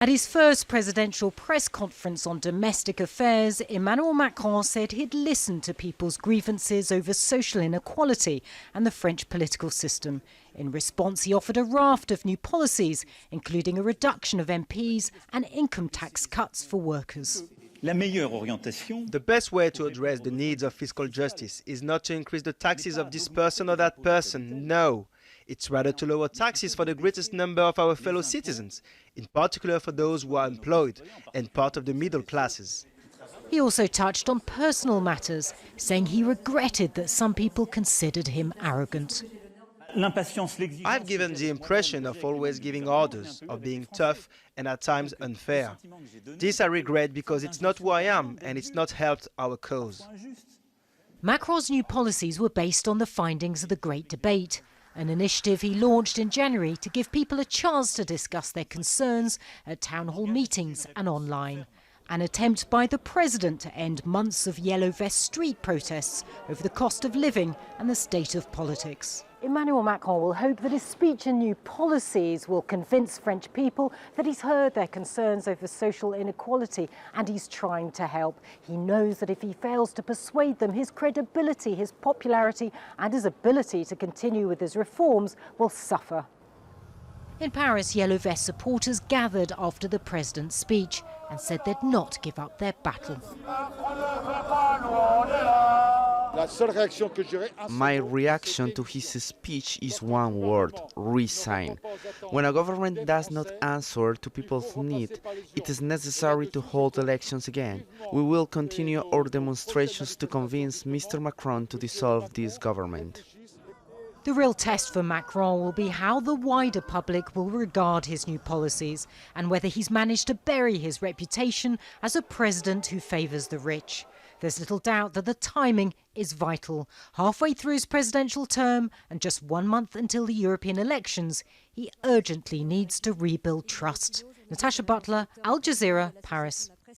At his first presidential press conference on domestic affairs, Emmanuel Macron said he'd listened to people's grievances over social inequality and the French political system. In response, he offered a raft of new policies, including a reduction of MPs and income tax cuts for workers. The best way to address the needs of fiscal justice is not to increase the taxes of this person or that person, no. It's rather to lower taxes for the greatest number of our fellow citizens, in particular for those who are employed and part of the middle classes. He also touched on personal matters, saying he regretted that some people considered him arrogant. I've given the impression of always giving orders, of being tough and at times unfair. This I regret because it's not who I am and it's not helped our cause. Macron's new policies were based on the findings of the Great Debate, an initiative he launched in January to give people a chance to discuss their concerns at town hall meetings and online. An attempt by the president to end months of yellow vest street protests over the cost of living and the state of politics. Emmanuel Macron will hope that his speech and new policies will convince French people that he's heard their concerns over social inequality and he's trying to help. He knows that if he fails to persuade them, his credibility, his popularity and his ability to continue with his reforms will suffer. In Paris, Yellow Vest supporters gathered after the president's speech and said they'd not give up their battle. My reaction to his speech is one word: resign. When a government does not answer to people's needs, it is necessary to hold elections again. We will continue our demonstrations to convince Mr. Macron to dissolve this government. The real test for Macron will be how the wider public will regard his new policies and whether he's managed to bury his reputation as a president who favours the rich. There's little doubt that the timing is vital. Halfway through his presidential term and just 1 month until the European elections, he urgently needs to rebuild trust. Natacha, Butler, Al Jazeera, Paris.